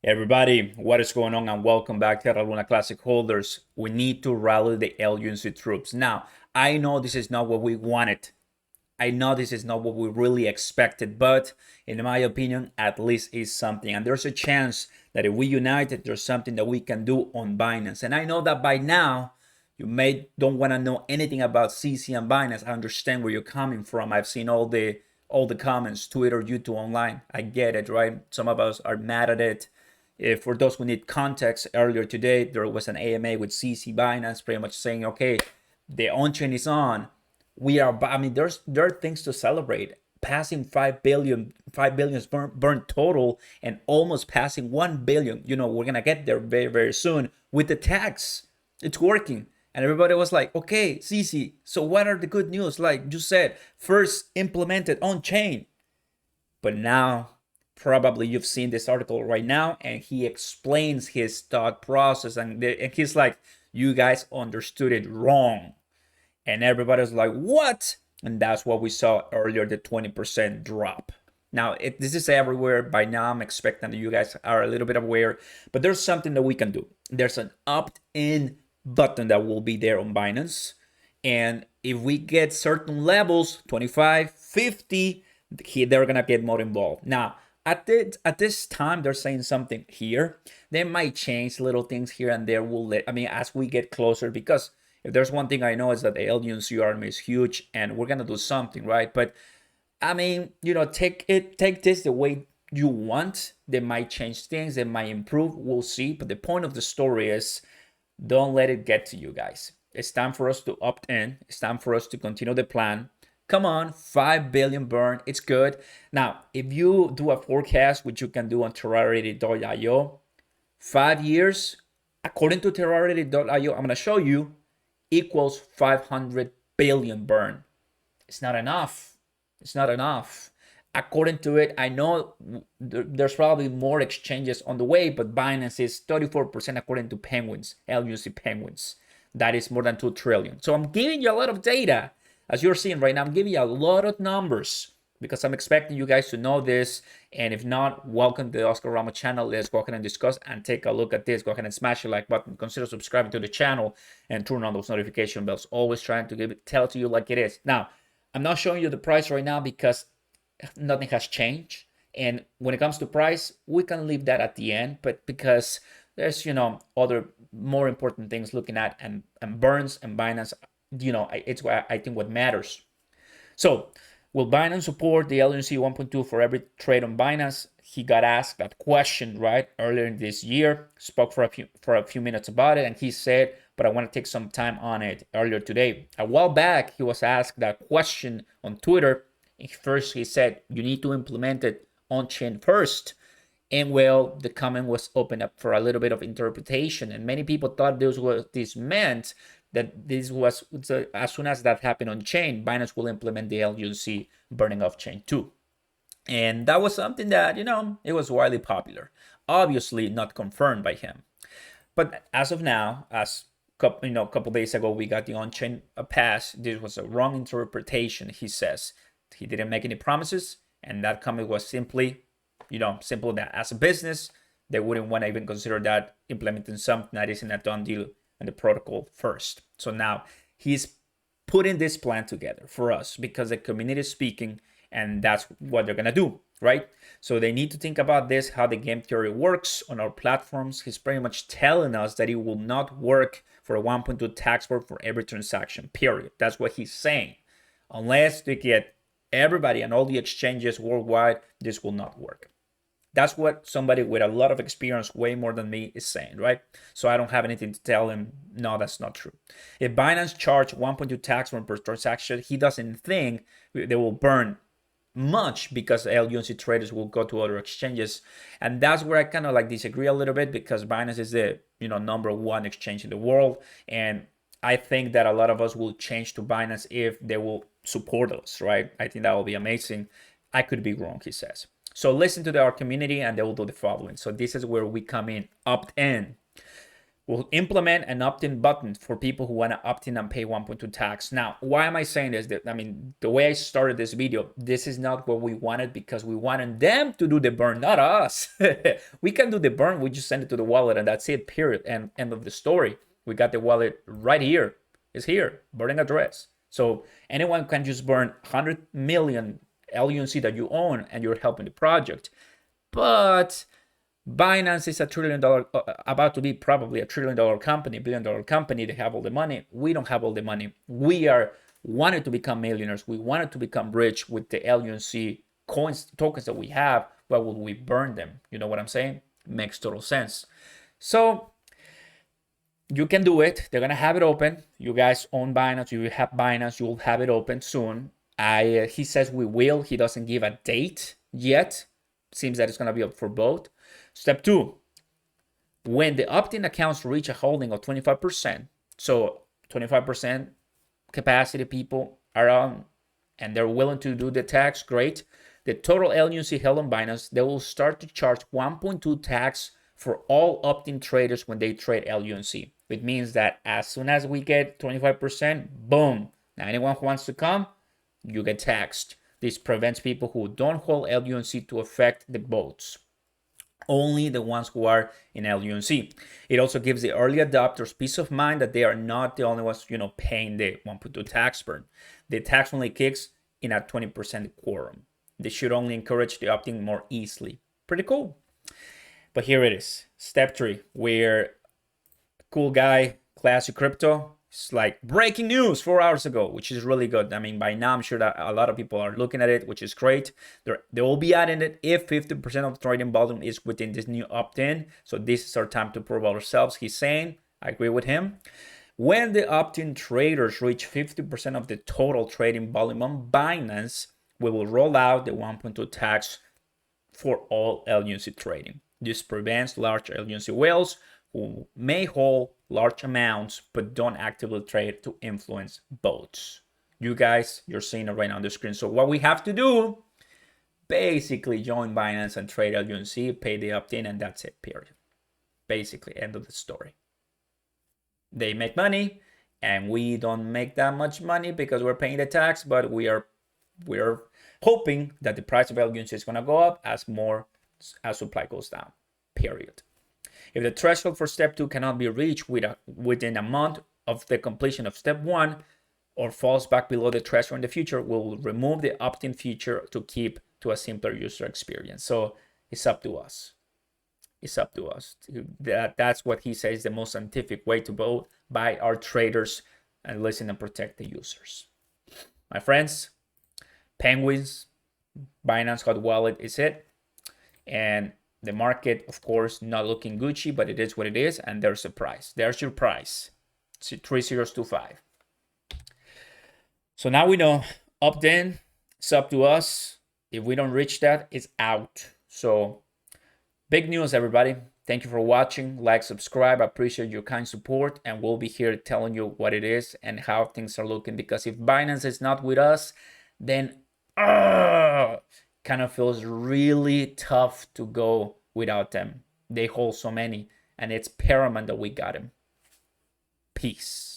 Everybody, what is going on and welcome back to Terra Luna Classic holders. We need to rally the LUNC troops. Now, I know this is not what we wanted. I know this is not what we really expected, but in my opinion, at least is something. And there's a chance that if we unite, there's something that we can do on Binance. And I know that by now, you may don't want to know anything about CC and Binance. I understand where you're coming from. I've seen all the comments, Twitter, YouTube, online. I get it, right? Some of us are mad at it. For those who need context, earlier today there was an AMA with CC Binance, pretty much saying, okay, the on-chain is on. We are. I mean, there are things to celebrate. Passing 5 billion burned total, and almost passing 1 billion. You know, we're gonna get there very, very soon with the tax. It's working. And everybody was like, okay, CC, so what are the good news? Like you said, first implemented on chain. But now, probably you've seen this article right now, and he explains his thought process. And he's like, you guys understood it wrong. And everybody's like, what? And that's what we saw earlier, the 20% drop. Now, this is everywhere. By now, I'm expecting that you guys are a little bit aware. But there's something that we can do. There's an opt-in button that will be there on Binance. And if we get certain levels, 25, 50, they're going to get more involved. Now, at this time, they're saying something here. They might change little things here and there. As we get closer, because if there's one thing I know is that the LUNC army is huge, and we're gonna do something, right? But I mean, take this the way you want. They might change things. They might improve. We'll see. But the point of the story is, don't let it get to you guys. It's time for us to opt in. It's time for us to continue the plan. Come on, 5 billion burn. It's good. Now, if you do a forecast, which you can do on Terra.io, 5 years, according to Terra.io, I'm going to show you, equals 500 billion burn. It's not enough. It's not enough. According to it, I know there's probably more exchanges on the way, but Binance is 34% according to Penguins, LUC Penguins. That is more than 2 trillion. So I'm giving you a lot of data. As you're seeing right now, I'm giving you a lot of numbers because I'm expecting you guys to know this. And if not, welcome to the Oscar Ramos channel. Let's go ahead and discuss and take a look at this. Go ahead and smash the like button. Consider subscribing to the channel and turn on those notification bells. Always trying to tell it to you like it is. Now, I'm not showing you the price right now because nothing has changed. And when it comes to price, we can leave that at the end. But because there's, other more important things looking at, and burns and Binance, it's what I think what matters. So, will Binance support the LUNC 1.2 for every trade on Binance? He got asked that question right earlier in this year. Spoke for a few minutes about it, and he said, "But I want to take some time on it." Earlier today, a while back, he was asked that question on Twitter. First, he said, "You need to implement it on chain first." And well, the comment was opened up for a little bit of interpretation, and many people thought this meant that this was, as soon as that happened on chain, Binance will implement the LUNC burning off chain too. And that was something that, it was widely popular. Obviously not confirmed by him. But as of now, as a couple days ago, we got the on-chain pass. This was a wrong interpretation, he says. He didn't make any promises, and that comment was simply, simple that as a business, they wouldn't want to even consider that implementing something that isn't a done deal and the protocol first. So now he's putting this plan together for us because the community is speaking, and that's what they're gonna do, right? So they need to think about this, how the game theory works on our platforms. He's pretty much telling us that it will not work for a 1.2 tax board for every transaction, period. That's what he's saying. Unless they get everybody and all the exchanges worldwide, this will not work. That's what somebody with a lot of experience, way more than me, is saying, right? So I don't have anything to tell him, no, that's not true. If Binance charged 1.2 tax per transaction, he doesn't think they will burn much because LUNC traders will go to other exchanges. And that's where I kind of disagree a little bit, because Binance is the, number one exchange in the world. And I think that a lot of us will change to Binance if they will support us, right? I think that will be amazing. I could be wrong, he says. So listen to our community, and they will do the following. So this is where we come in, opt in. We'll implement an opt-in button for people who want to opt in and pay 1.2 tax. Now, why am I saying this? I mean, the way I started this video, this is not what we wanted because we wanted them to do the burn, not us. We can do the burn. We just send it to the wallet and that's it, period. And end of the story. We got the wallet right here. It's here, burning address. So anyone can just burn 100 million LUNC that you own and you're helping the project. But Binance is $1 trillion, about to be probably $1 trillion company, $1 billion company. They have all the money. We don't have all the money. We wanted to become millionaires. We wanted to become rich with the LUNC coins, tokens that we have. Why would we burn them? You know what I'm saying? Makes total sense. So you can do it. They're gonna have it open. You guys own Binance. You have Binance. You will have it open soon. He says we will. He doesn't give a date yet. Seems that it's gonna be up for both. Step 2, when the opt-in accounts reach a holding of 25%, so 25% capacity people are on and they're willing to do the tax, great. The total LUNC held on Binance, they will start to charge 1.2 tax for all opt-in traders when they trade LUNC. It means that as soon as we get 25%, boom. Now anyone who wants to come, you get taxed. This prevents people who don't hold LUNC to affect the votes. Only the ones who are in LUNC. It also gives the early adopters peace of mind that they are not the only ones, paying the 1.2 tax burn. The tax only kicks in at 20% quorum. They should only encourage the opt-in more easily. Pretty cool. But here it is. Step 3, where cool guy, Classic Crypto, it's like breaking news 4 hours ago, which is really good. I mean, by now, I'm sure that a lot of people are looking at it, which is great. They will be adding it if 50% of trading volume is within this new opt-in. So this is our time to prove ourselves. He's saying, I agree with him. When the opt-in traders reach 50% of the total trading volume on Binance, we will roll out the 1.2 tax for all LUNC trading. This prevents large LUNC whales who may hold large amounts but don't actively trade to influence votes. You guys, you're seeing it right now on the screen. So what we have to do, basically join Binance and trade LUNC, pay the opt-in, and that's it, period. Basically, end of the story. They make money, and we don't make that much money because we're paying the tax, but we're hoping that the price of LUNC is going to go up as supply goes down, period. If the threshold for step 2 cannot be reached within a month of the completion of step 1 or falls back below the threshold in the future, we'll remove the opt-in feature to keep to a simpler user experience. So it's up to us. It's up to us. That's what he says, the most scientific way to vote by our traders and listen and protect the users. My friends, penguins, Binance Hot Wallet is it. And the market, of course, not looking Gucci, but it is what it is. And there's a price. There's your price. It's 3025. So now we know opt-in. It's up to us. If we don't reach that, it's out. So big news, everybody. Thank you for watching. Like, subscribe. I appreciate your kind support. And we'll be here telling you what it is and how things are looking. Because if Binance is not with us, then kind of feels really tough to go without them. They hold so many, and it's paramount that we got them. Peace.